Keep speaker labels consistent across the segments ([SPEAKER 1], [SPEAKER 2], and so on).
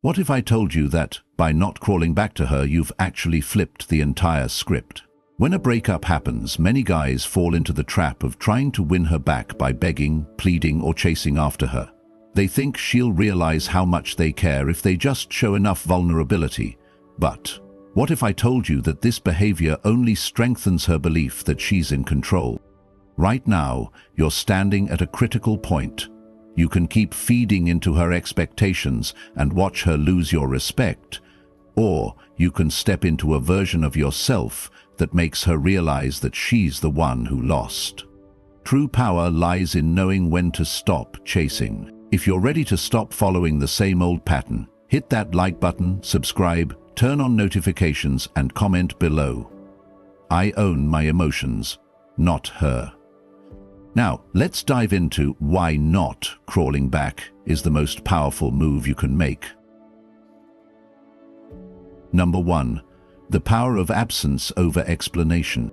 [SPEAKER 1] What if I told you that, by not crawling back to her, you've actually flipped the entire script? When a breakup happens, many guys fall into the trap of trying to win her back by begging, pleading, or chasing after her. They think she'll realize how much they care if they just show enough vulnerability. But what if I told you that this behavior only strengthens her belief that she's in control? Right now, you're standing at a critical point. You can keep feeding into her expectations and watch her lose your respect, or you can step into a version of yourself that makes her realize that she's the one who lost. True power lies in knowing when to stop chasing. If you're ready to stop following the same old pattern, hit that like button, subscribe, turn on notifications, and comment below. I own my emotions, not her. Now, let's dive into why not crawling back is the most powerful move you can make. Number 1. The power of absence over explanation.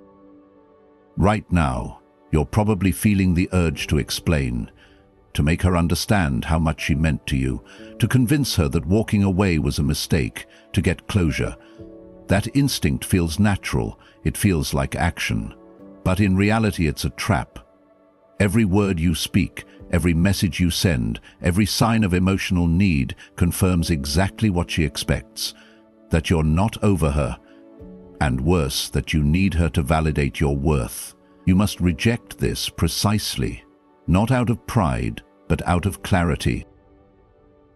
[SPEAKER 1] Right now, you're probably feeling the urge to explain, to make her understand how much she meant to you, to convince her that walking away was a mistake, to get closure. That instinct feels natural, it feels like action. But in reality, it's a trap. Every word you speak, every message you send, every sign of emotional need confirms exactly what she expects, that you're not over her, and worse, that you need her to validate your worth. You must reject this precisely, not out of pride, but out of clarity.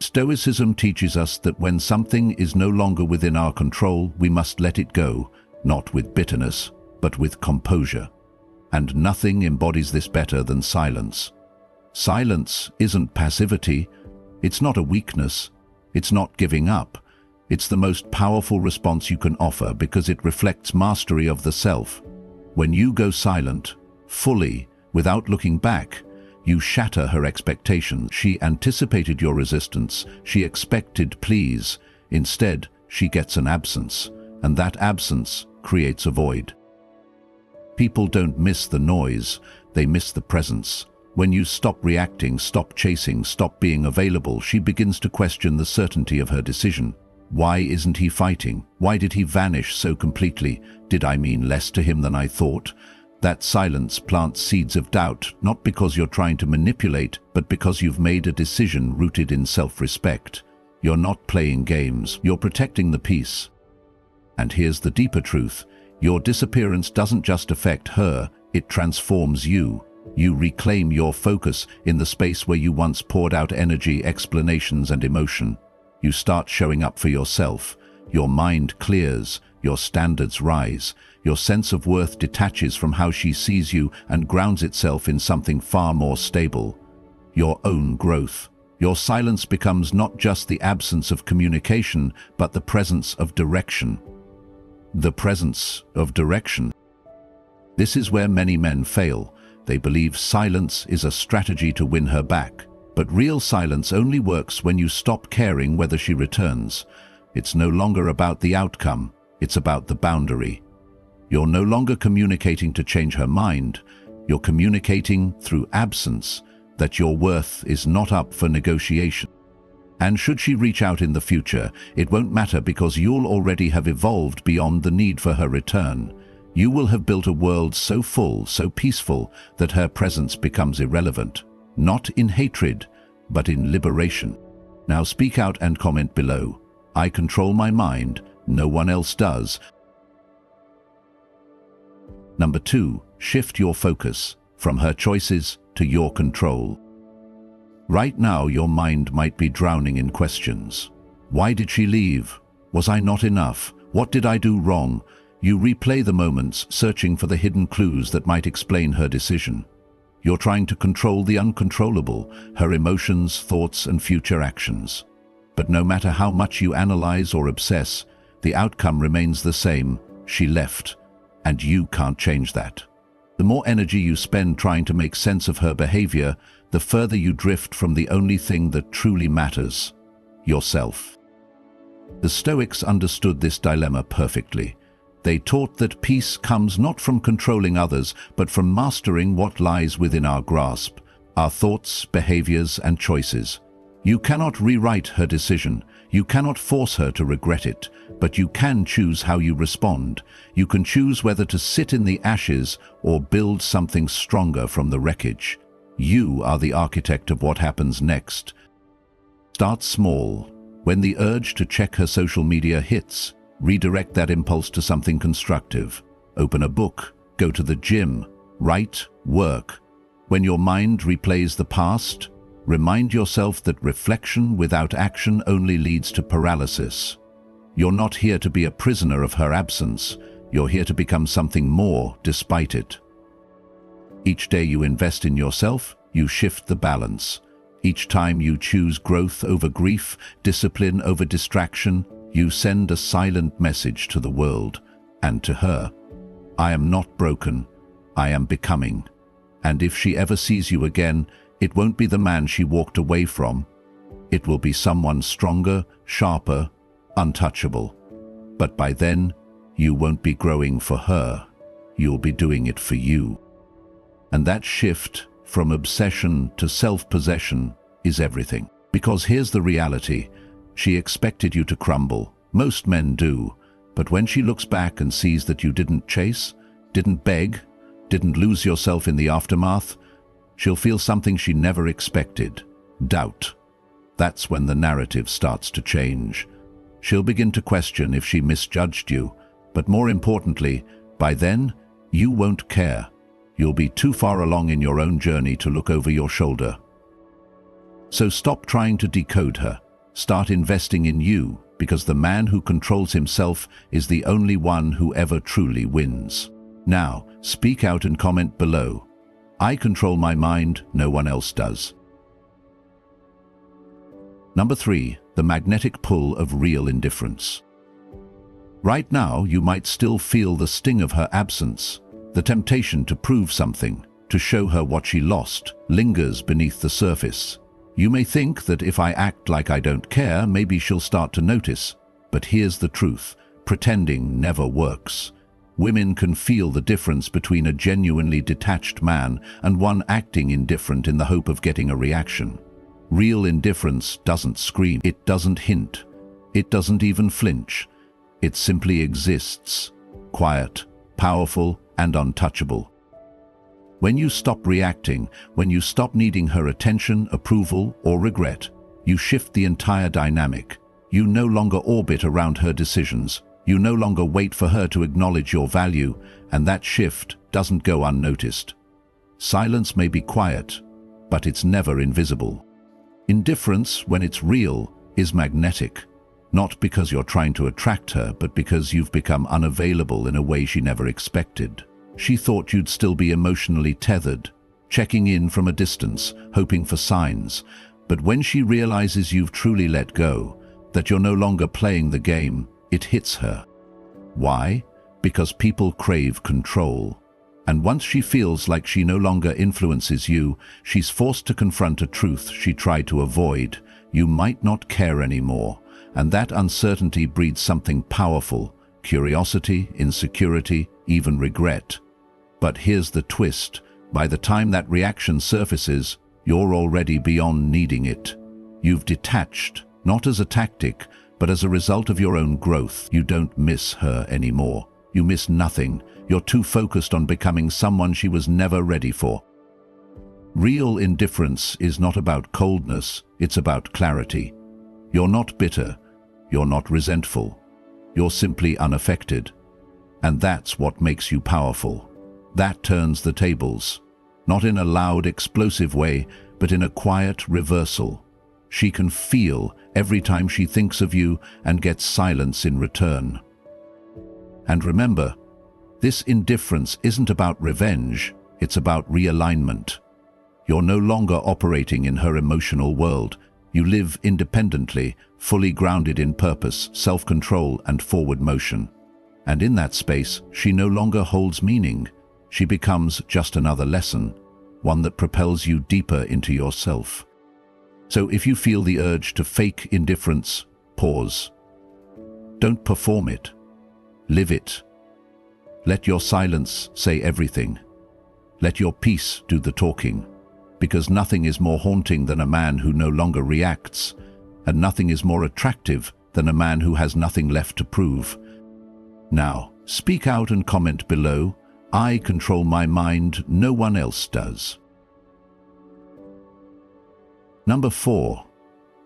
[SPEAKER 1] Stoicism teaches us that when something is no longer within our control, we must let it go, not with bitterness, but with composure. And nothing embodies this better than silence. Silence isn't passivity, it's not a weakness, it's not giving up. It's the most powerful response you can offer because it reflects mastery of the self. When you go silent, fully, without looking back, you shatter her expectations. She anticipated your resistance, she expected pleas. Instead, she gets an absence, and that absence creates a void. People don't miss the noise, they miss the presence. When you stop reacting, stop chasing, stop being available, she begins to question the certainty of her decision. Why isn't he fighting? Why did he vanish so completely? Did I mean less to him than I thought? That silence plants seeds of doubt, not because you're trying to manipulate, but because you've made a decision rooted in self-respect. You're not playing games, you're protecting the peace. And here's the deeper truth. Your disappearance doesn't just affect her, it transforms you. You reclaim your focus in the space where you once poured out energy, explanations, and emotion. You start showing up for yourself. Your mind clears, your standards rise, your sense of worth detaches from how she sees you and grounds itself in something far more stable: your own growth. Your silence becomes not just the absence of communication, but the presence of direction. The presence of direction. This is where many men fail. They believe silence is a strategy to win her back. But real silence only works when you stop caring whether she returns. It's no longer about the outcome, it's about the boundary. You're no longer communicating to change her mind, you're communicating through absence that your worth is not up for negotiation. And should she reach out in the future, it won't matter because you'll already have evolved beyond the need for her return. You will have built a world so full, so peaceful, that her presence becomes irrelevant. Not in hatred, but in liberation. Now speak out and comment below. I control my mind, no one else does. Number 2, shift your focus from her choices to your control. Right now, your mind might be drowning in questions. Why did she leave? Was I not enough? What did I do wrong? You replay the moments, searching for the hidden clues that might explain her decision. You're trying to control the uncontrollable, her emotions, thoughts, and future actions. But no matter how much you analyze or obsess, the outcome remains the same: she left, and you can't change that. The more energy you spend trying to make sense of her behavior, the further you drift from the only thing that truly matters: yourself. The Stoics understood this dilemma perfectly. They taught that peace comes not from controlling others, but from mastering what lies within our grasp: our thoughts, behaviors, and choices. You cannot rewrite her decision. You cannot force her to regret it, but you can choose how you respond. You can choose whether to sit in the ashes or build something stronger from the wreckage. You are the architect of what happens next. Start small. When the urge to check her social media hits, redirect that impulse to something constructive. Open a book, go to the gym, write, work. When your mind replays the past, remind yourself that reflection without action only leads to paralysis. You're not here to be a prisoner of her absence. You're here to become something more despite it. Each day you invest in yourself, you shift the balance. Each time you choose growth over grief, discipline over distraction, you send a silent message to the world and to her. I am not broken. I am becoming. And if she ever sees you again, it won't be the man she walked away from. It will be someone stronger, sharper, untouchable. But by then, you won't be growing for her. You'll be doing it for you. And that shift from obsession to self-possession is everything. Because here's the reality. She expected you to crumble. Most men do. But when she looks back and sees that you didn't chase, didn't beg, didn't lose yourself in the aftermath, she'll feel something she never expected: doubt. That's when the narrative starts to change. She'll begin to question if she misjudged you, but more importantly, by then, you won't care. You'll be too far along in your own journey to look over your shoulder. So stop trying to decode her. Start investing in you, because the man who controls himself is the only one who ever truly wins. Now, speak out and comment below. I control my mind, no one else does. Number 3, the magnetic pull of real indifference. Right now, you might still feel the sting of her absence. The temptation to prove something, to show her what she lost, lingers beneath the surface. You may think that if I act like I don't care, maybe she'll start to notice. But here's the truth: pretending never works. Women can feel the difference between a genuinely detached man and one acting indifferent in the hope of getting a reaction. Real indifference doesn't scream, it doesn't hint, it doesn't even flinch. It simply exists, quiet, powerful, and untouchable. When you stop reacting, when you stop needing her attention, approval, or regret, you shift the entire dynamic. You no longer orbit around her decisions. You no longer wait for her to acknowledge your value, and that shift doesn't go unnoticed. Silence may be quiet, but it's never invisible. Indifference, when it's real, is magnetic. Not because you're trying to attract her, but because you've become unavailable in a way she never expected. She thought you'd still be emotionally tethered, checking in from a distance, hoping for signs. But when she realizes you've truly let go, that you're no longer playing the game, it hits her. Why? Because people crave control. And once she feels like she no longer influences you, she's forced to confront a truth she tried to avoid. You might not care anymore. And that uncertainty breeds something powerful: curiosity, insecurity, even regret. But here's the twist: by the time that reaction surfaces, you're already beyond needing it. You've detached, not as a tactic, but as a result of your own growth. You don't miss her anymore. You miss nothing. You're too focused on becoming someone she was never ready for. Real indifference is not about coldness, it's about clarity. You're not bitter. You're not resentful. You're simply unaffected. And that's what makes you powerful. That turns the tables. Not in a loud, explosive way, but in a quiet reversal. She can feel every time she thinks of you and gets silence in return. And remember, this indifference isn't about revenge, it's about realignment. You're no longer operating in her emotional world. You live independently, fully grounded in purpose, self-control, and forward motion. And in that space, she no longer holds meaning. She becomes just another lesson, one that propels you deeper into yourself. So if you feel the urge to fake indifference, pause. Don't perform it. Live it. Let your silence say everything. Let your peace do the talking. because nothing is more haunting than a man who no longer reacts, and nothing is more attractive than a man who has nothing left to prove. Now, speak out and comment below. I control my mind, no one else does. Number 4.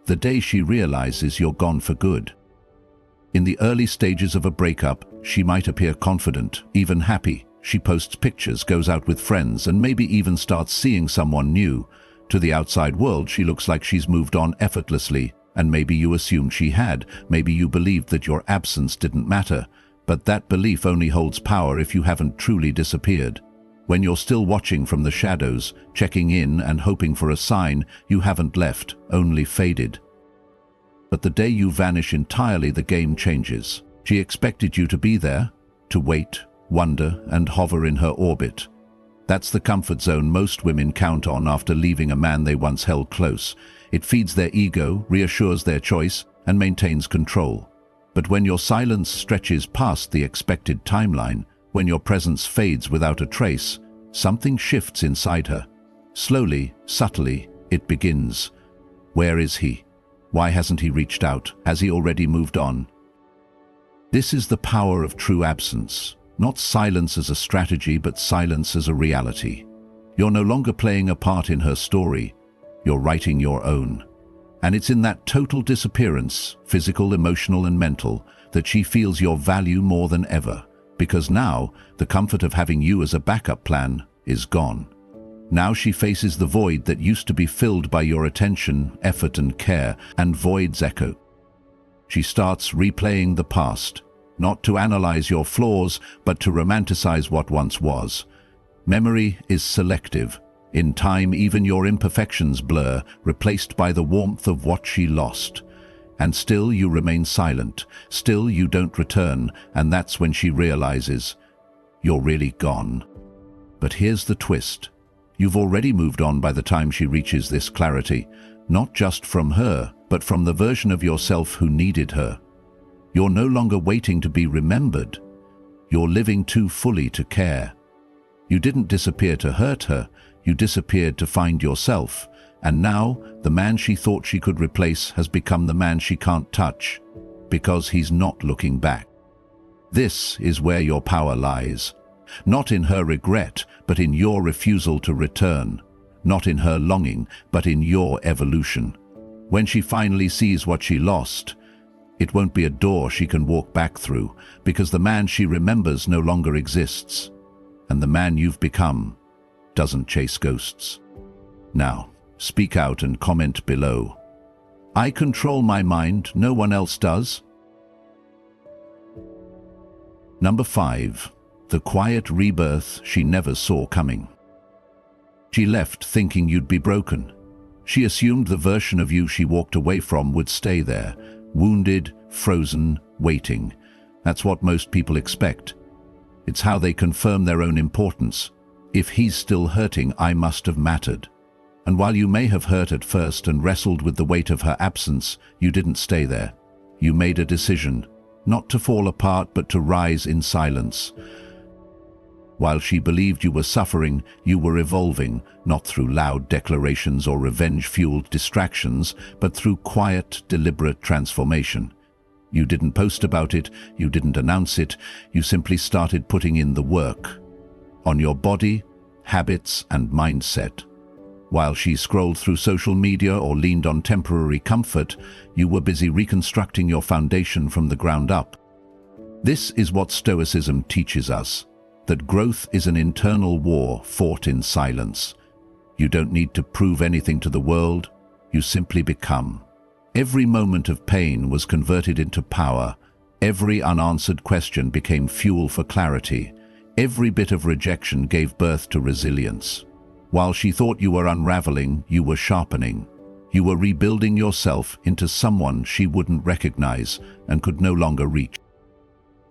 [SPEAKER 1] The day she realizes you're gone for good. In the early stages of a breakup, she might appear confident, even happy. She posts pictures, goes out with friends, and maybe even starts seeing someone new. To the outside world, she looks like she's moved on effortlessly, and maybe you assumed she had. Maybe you believed that your absence didn't matter. But that belief only holds power if you haven't truly disappeared. When you're still watching from the shadows, checking in and hoping for a sign, you haven't left, only faded. But the day you vanish entirely, the game changes. She expected you to be there, to wait, wonder, and hover in her orbit. That's the comfort zone most women count on after leaving a man they once held close. It feeds their ego, reassures their choice, and maintains control. But when your silence stretches past the expected timeline, when your presence fades without a trace, something shifts inside her. Slowly, subtly, it begins. Where is he? Why hasn't he reached out? Has he already moved on? This is the power of true absence. Not silence as a strategy, but silence as a reality. You're no longer playing a part in her story. You're writing your own. And it's in that total disappearance, physical, emotional, and mental, that she feels your value more than ever. Because now, the comfort of having you as a backup plan is gone. Now she faces the void that used to be filled by your attention, effort, and care, and voids echo. She starts replaying the past, not to analyze your flaws, but to romanticize what once was. Memory is selective. In time, even your imperfections blur, replaced by the warmth of what she lost. And still you remain silent, still you don't return, and that's when she realizes you're really gone. But here's the twist. You've already moved on by the time she reaches this clarity, not just from her, but from the version of yourself who needed her. You're no longer waiting to be remembered. You're living too fully to care. You didn't disappear to hurt her, you disappeared to find yourself. And now, the man she thought she could replace has become the man she can't touch, because he's not looking back. This is where your power lies. Not in her regret, but in your refusal to return. Not in her longing, but in your evolution. When she finally sees what she lost, it won't be a door she can walk back through, because the man she remembers no longer exists. And the man you've become doesn't chase ghosts. Now, speak out and comment below. I control my mind, no one else does. Number 5. The quiet rebirth she never saw coming. She left thinking you'd be broken. She assumed the version of you she walked away from would stay there, wounded, frozen, waiting. That's what most people expect. It's how they confirm their own importance. If he's still hurting, I must have mattered. And while you may have hurt at first and wrestled with the weight of her absence, you didn't stay there. You made a decision, not to fall apart, but to rise in silence. While she believed you were suffering, you were evolving, not through loud declarations or revenge-fueled distractions, but through quiet, deliberate transformation. You didn't post about it, you didn't announce it, you simply started putting in the work. On your body, habits, and mindset. While she scrolled through social media or leaned on temporary comfort, you were busy reconstructing your foundation from the ground up. This is what Stoicism teaches us, that growth is an internal war fought in silence. You don't need to prove anything to the world, you simply become. Every moment of pain was converted into power. Every unanswered question became fuel for clarity. Every bit of rejection gave birth to resilience. While she thought you were unraveling, you were sharpening. You were rebuilding yourself into someone she wouldn't recognize and could no longer reach.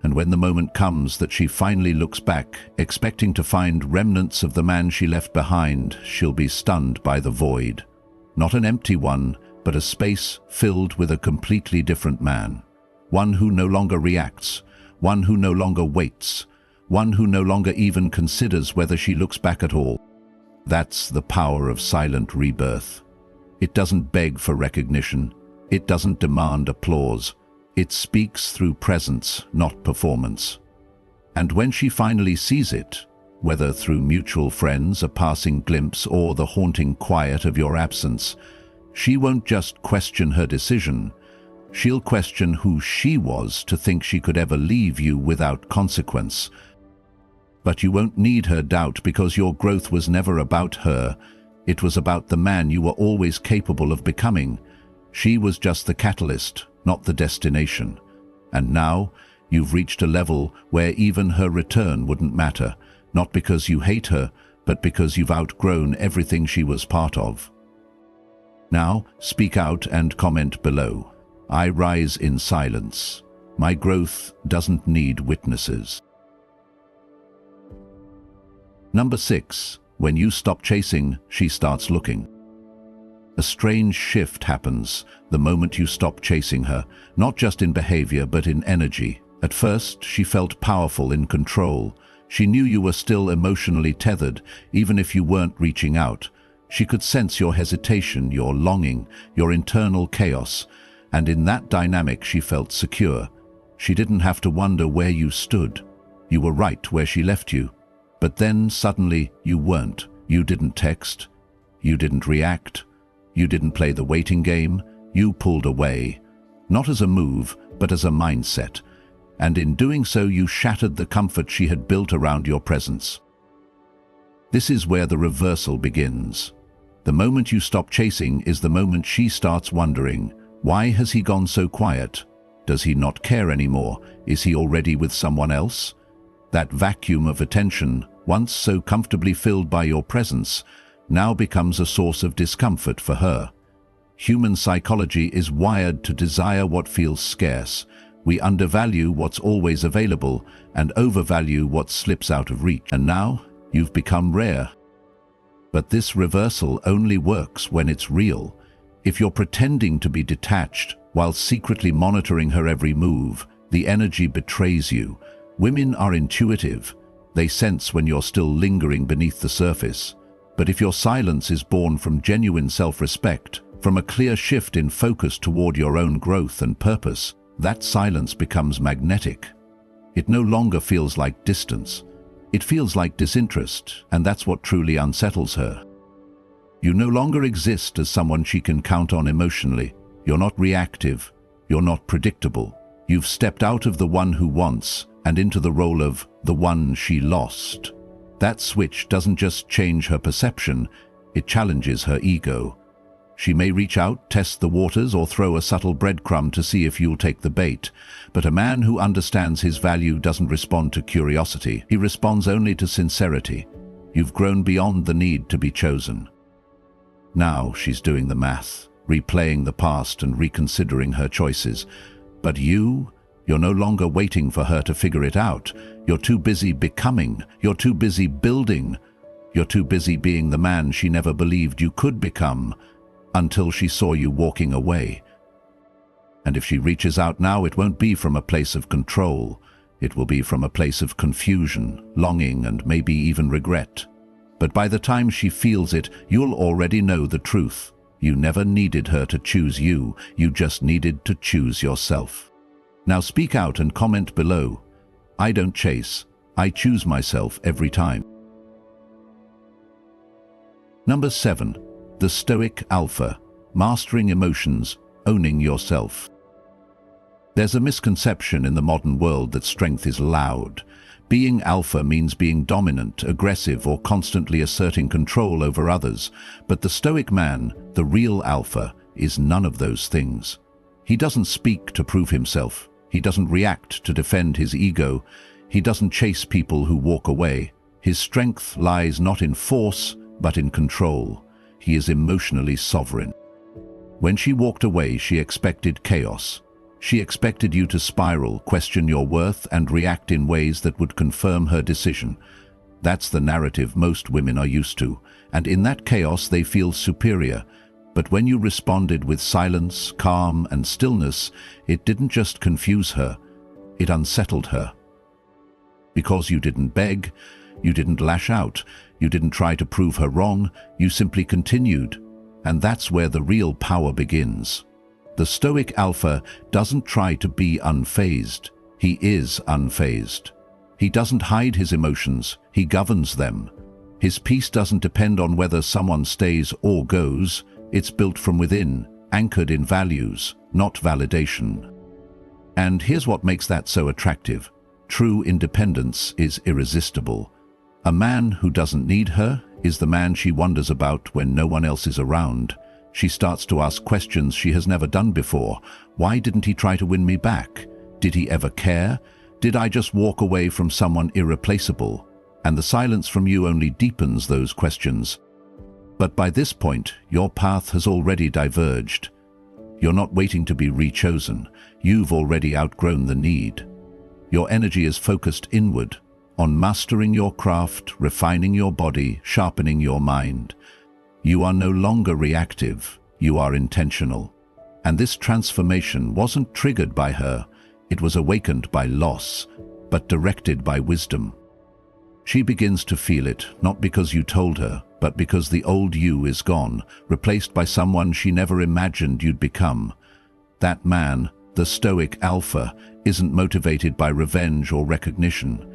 [SPEAKER 1] And when the moment comes that she finally looks back, expecting to find remnants of the man she left behind, she'll be stunned by the void. Not an empty one, but a space filled with a completely different man. One who no longer reacts, one who no longer waits, one who no longer even considers whether she looks back at all. That's the power of silent rebirth. It doesn't beg for recognition. It doesn't demand applause. It speaks through presence, not performance. And when she finally sees it, whether through mutual friends, a passing glimpse, or the haunting quiet of your absence, she won't just question her decision. She'll question who she was to think she could ever leave you without consequence. But you won't need her doubt, because your growth was never about her. It was about the man you were always capable of becoming. She was just the catalyst, not the destination. And now, you've reached a level where even her return wouldn't matter, not because you hate her, but because you've outgrown everything she was part of. Now, speak out and comment below. I rise in silence. My growth doesn't need witnesses. Number 6. When you stop chasing, she starts looking. A strange shift happens the moment you stop chasing her, not just in behavior but in energy. At first, she felt powerful, in control. She knew you were still emotionally tethered, even if you weren't reaching out. She could sense your hesitation, your longing, your internal chaos, and in that dynamic she felt secure. She didn't have to wonder where you stood. You were right where she left you. But then suddenly you weren't. You didn't text. You didn't react. You didn't play the waiting game. You pulled away. Not as a move, but as a mindset. And in doing so, you shattered the comfort she had built around your presence. This is where the reversal begins. The moment you stop chasing is the moment she starts wondering, why has he gone so quiet? Does he not care anymore? Is he already with someone else? That vacuum of attention, once so comfortably filled by your presence, now becomes a source of discomfort for her. Human psychology is wired to desire what feels scarce. We undervalue what's always available and overvalue what slips out of reach. And now, you've become rare. But this reversal only works when it's real. If you're pretending to be detached while secretly monitoring her every move, the energy betrays you. Women are intuitive. They sense when you're still lingering beneath the surface. But if your silence is born from genuine self-respect, from a clear shift in focus toward your own growth and purpose, that silence becomes magnetic. It no longer feels like distance. It feels like disinterest, and that's what truly unsettles her. You no longer exist as someone she can count on emotionally. You're not reactive. You're not predictable. You've stepped out of the one who wants and into the role of the one she lost. That switch doesn't just change her perception, it challenges her ego. She may reach out, test the waters, or throw a subtle breadcrumb to see if you'll take the bait. But a man who understands his value doesn't respond to curiosity. He responds only to sincerity. You've grown beyond the need to be chosen. Now she's doing the math, replaying the past and reconsidering her choices. But you're no longer waiting for her to figure it out. You're too busy becoming. You're too busy building. You're too busy being the man she never believed you could become, until she saw you walking away. And if she reaches out now, it won't be from a place of control. It will be from a place of confusion, longing, and maybe even regret. But by the time she feels it, you'll already know the truth. You never needed her to choose you. You just needed to choose yourself. Now speak out and comment below. I don't chase. I choose myself every time. Number 7. The Stoic Alpha. Mastering emotions, owning yourself. There's a misconception in the modern world that strength is loud. Being alpha means being dominant, aggressive, or constantly asserting control over others. But the Stoic man, the real alpha, is none of those things. He doesn't speak to prove himself. He doesn't react to defend his ego. He doesn't chase people who walk away. His strength lies not in force, but in control. He is emotionally sovereign. When she walked away, she expected chaos. She expected you to spiral, question your worth, and react in ways that would confirm her decision. That's the narrative most women are used to, and in that chaos they feel superior. But when you responded with silence, calm, and stillness, it didn't just confuse her, it unsettled her. Because you didn't beg, you didn't lash out, You didn't try to prove her wrong, you simply continued. And that's where the real power begins. The Stoic Alpha doesn't try to be unfazed. He is unfazed. He doesn't hide his emotions, he governs them. His peace doesn't depend on whether someone stays or goes. It's built from within, anchored in values, not validation. And here's what makes that so attractive. True independence is irresistible. A man who doesn't need her is the man she wonders about when no one else is around. She starts to ask questions she has never done before. Why didn't he try to win me back? Did he ever care? Did I just walk away from someone irreplaceable? And the silence from you only deepens those questions. But by this point, your path has already diverged. You're not waiting to be rechosen. You've already outgrown the need. Your energy is focused inward, on mastering your craft, refining your body, sharpening your mind. You are no longer reactive, you are intentional. And this transformation wasn't triggered by her, it was awakened by loss, but directed by wisdom. She begins to feel it, not because you told her, but because the old you is gone, replaced by someone she never imagined you'd become. That man, the Stoic Alpha, isn't motivated by revenge or recognition.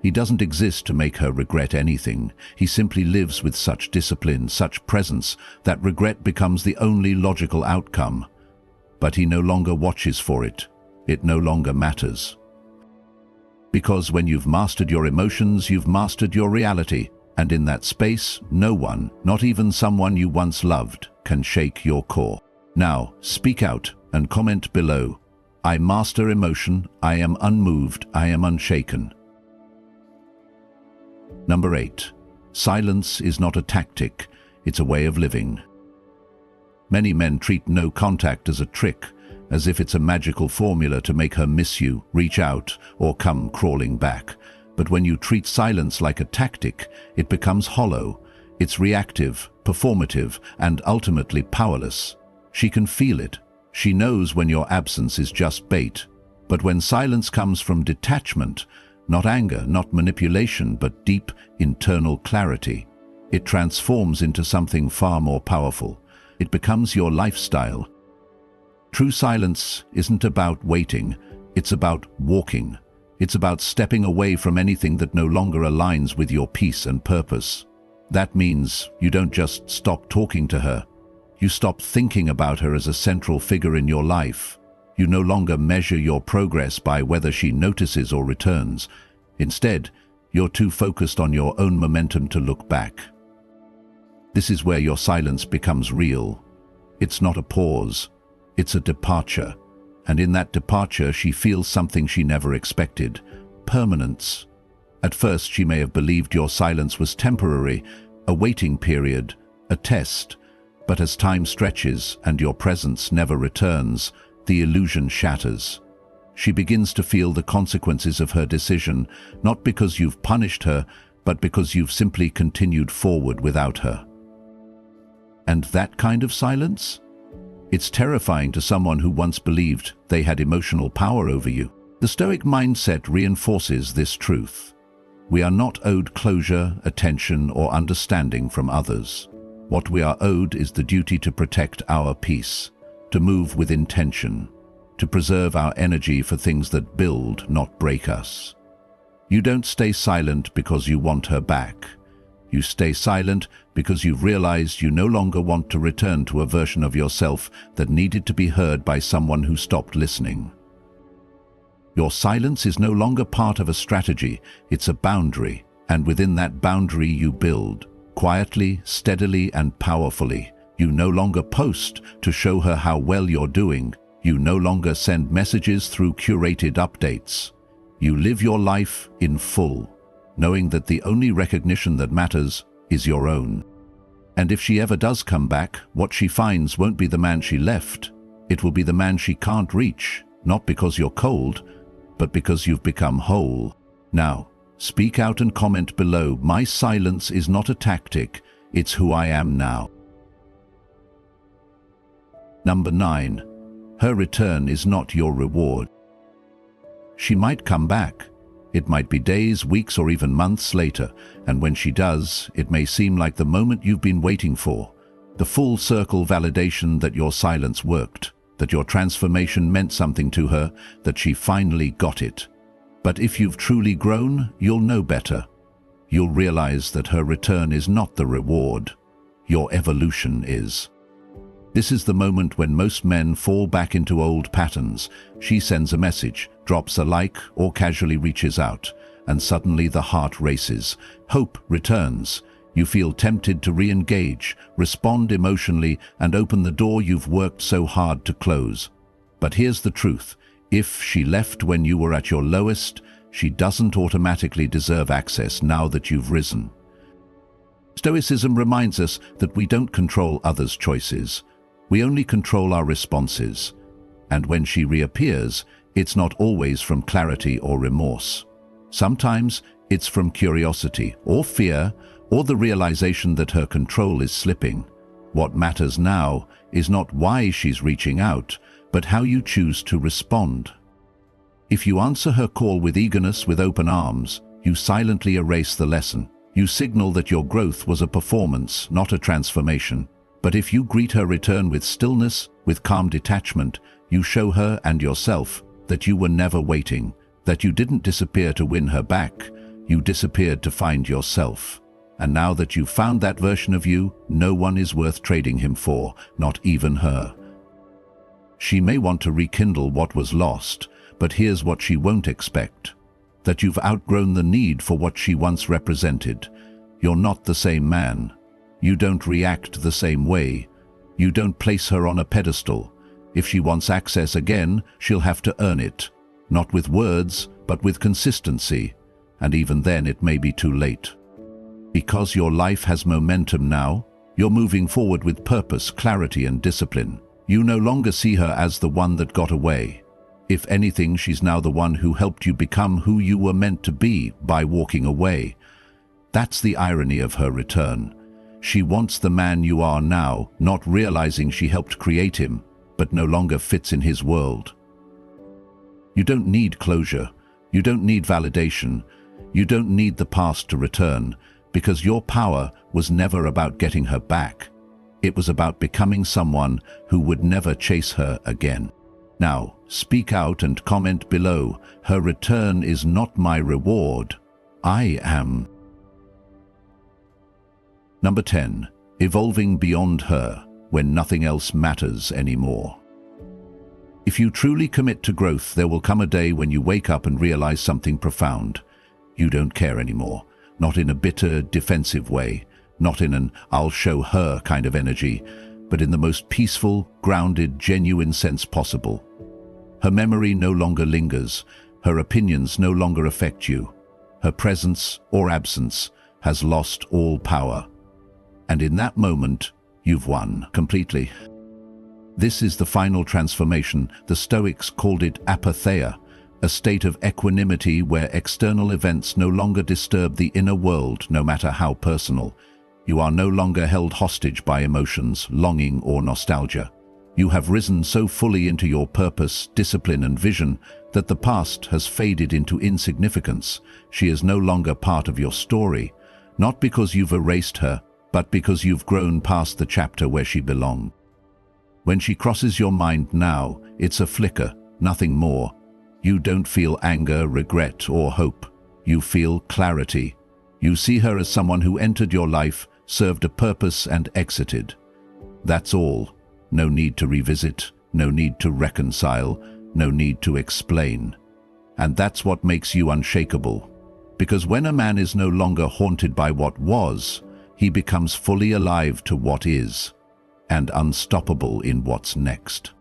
[SPEAKER 1] He doesn't exist to make her regret anything. He simply lives with such discipline, such presence, that regret becomes the only logical outcome. But he no longer watches for it. It no longer matters. Because when you've mastered your emotions, you've mastered your reality. And in that space, no one, not even someone you once loved, can shake your core. Now, speak out and comment below. I master emotion, I am unmoved, I am unshaken. Number 8. Silence is not a tactic, it's a way of living. Many men treat no contact as a trick, as if it's a magical formula to make her miss you, reach out, or come crawling back. But when you treat silence like a tactic, it becomes hollow. It's reactive, performative, and ultimately powerless. She can feel it. She knows when your absence is just bait. But when silence comes from detachment, not anger, not manipulation, but deep internal clarity, it transforms into something far more powerful. It becomes your lifestyle. True silence isn't about waiting, it's about walking. It's about stepping away from anything that no longer aligns with your peace and purpose. That means you don't just stop talking to her. You stop thinking about her as a central figure in your life. You no longer measure your progress by whether she notices or returns. Instead, you're too focused on your own momentum to look back. This is where your silence becomes real. It's not a pause, it's a departure. And in that departure, she feels something she never expected: permanence. At first, she may have believed your silence was temporary, a waiting period, a test. But as time stretches and your presence never returns, the illusion shatters. She begins to feel the consequences of her decision, not because you've punished her, but because you've simply continued forward without her. And that kind of silence? It's terrifying to someone who once believed they had emotional power over you. The Stoic mindset reinforces this truth. We are not owed closure, attention, or understanding from others. What we are owed is the duty to protect our peace, to move with intention, to preserve our energy for things that build, not break us. You don't stay silent because you want her back. You stay silent because you've realized you no longer want to return to a version of yourself that needed to be heard by someone who stopped listening. Your silence is no longer part of a strategy, it's a boundary, and within that boundary you build. Quietly, steadily, and powerfully. You no longer post to show her how well you're doing. You no longer send messages through curated updates. You live your life in full, knowing that the only recognition that matters is your own. And if she ever does come back, what she finds won't be the man she left. It will be the man she can't reach, not because you're cold, but because you've become whole. Now, speak out and comment below. My silence is not a tactic, it's who I am now. Number 9. Her return is not your reward. She might come back. It might be days, weeks, or even months later, and when she does, it may seem like the moment you've been waiting for. The full circle validation that your silence worked, that your transformation meant something to her, that she finally got it. But if you've truly grown, you'll know better. You'll realize that her return is not the reward. Your evolution is. This is the moment when most men fall back into old patterns. She sends a message, drops a like, or casually reaches out, and suddenly the heart races. Hope returns. You feel tempted to re-engage, respond emotionally, and open the door you've worked so hard to close. But here's the truth. If she left when you were at your lowest, she doesn't automatically deserve access now that you've risen. Stoicism reminds us that we don't control others' choices. We only control our responses. And when she reappears, it's not always from clarity or remorse. Sometimes it's from curiosity or fear, or the realization that her control is slipping. What matters now is not why she's reaching out, but how you choose to respond. If you answer her call with eagerness, with open arms, you silently erase the lesson. You signal that your growth was a performance, not a transformation. But if you greet her return with stillness, with calm detachment, you show her and yourself that you were never waiting, that you didn't disappear to win her back, you disappeared to find yourself. And now that you've found that version of you, no one is worth trading him for, not even her. She may want to rekindle what was lost, but here's what she won't expect: that you've outgrown the need for what she once represented. You're not the same man. You don't react the same way. You don't place her on a pedestal. If she wants access again, she'll have to earn it. Not with words, but with consistency. And even then it may be too late. Because your life has momentum now, you're moving forward with purpose, clarity, and discipline. You no longer see her as the one that got away. If anything, she's now the one who helped you become who you were meant to be by walking away. That's the irony of her return. She wants the man you are now, not realizing she helped create him, but no longer fits in his world. You don't need closure. You don't need validation. You don't need the past to return, because your power was never about getting her back. It was about becoming someone who would never chase her again. Now, speak out and comment below. Her return is not my reward. I am. Number 10. Evolving beyond her when nothing else matters anymore. If you truly commit to growth, there will come a day when you wake up and realize something profound. You don't care anymore. Not in a bitter, defensive way. Not in an "I'll show her" kind of energy, but in the most peaceful, grounded, genuine sense possible. Her memory no longer lingers. Her opinions no longer affect you. Her presence or absence has lost all power. And in that moment, you've won completely. This is the final transformation. The Stoics called it apatheia, a state of equanimity where external events no longer disturb the inner world, no matter how personal. You are no longer held hostage by emotions, longing, or nostalgia. You have risen so fully into your purpose, discipline, and vision that the past has faded into insignificance. She is no longer part of your story, not because you've erased her, but because you've grown past the chapter where she belonged. When she crosses your mind now, it's a flicker, nothing more. You don't feel anger, regret, or hope. You feel clarity. You see her as someone who entered your life, served a purpose, and exited. That's all. No need to revisit, no need to reconcile, no need to explain. And that's what makes you unshakable. Because when a man is no longer haunted by what was, he becomes fully alive to what is, and unstoppable in what's next.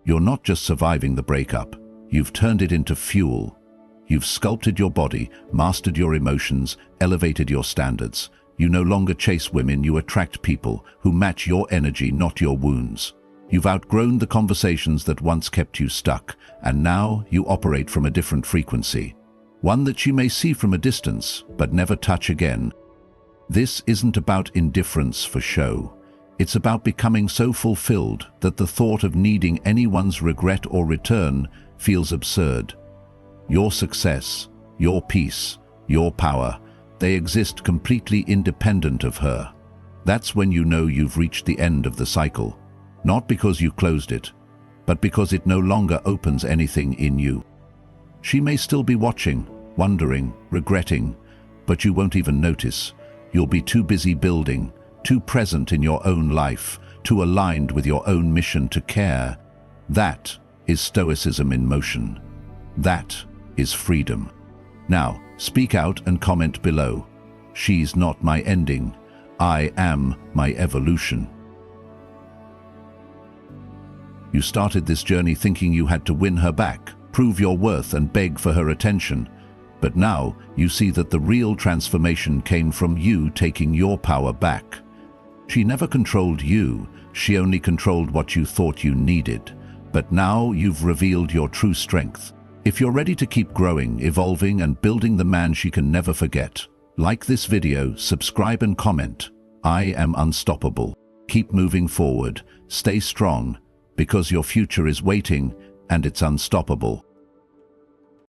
[SPEAKER 1] You're not just surviving the breakup, you've turned it into fuel. You've sculpted your body, mastered your emotions, elevated your standards. You no longer chase women, you attract people who match your energy, not your wounds. You've outgrown the conversations that once kept you stuck, and now you operate from a different frequency. One that you may see from a distance, but never touch again. This isn't about indifference for show. It's about becoming so fulfilled that the thought of needing anyone's regret or return feels absurd. Your success, your peace, your power, they exist completely independent of her. That's when you know you've reached the end of the cycle, not because you closed it, but because it no longer opens anything in you. She may still be watching, wondering, regretting, but you won't even notice. You'll be too busy building, too present in your own life, too aligned with your own mission to care. That is Stoicism in motion. That is freedom. Now, speak out and comment below. She's not my ending. I am my evolution. You started this journey thinking you had to win her back, prove your worth and beg for her attention. But now you see that the real transformation came from you taking your power back. She never controlled you, she only controlled what you thought you needed. But now you've revealed your true strength. If you're ready to keep growing, evolving, and building the man she can never forget, like this video, subscribe and comment. I am unstoppable. Keep moving forward, stay strong, because your future is waiting and it's unstoppable.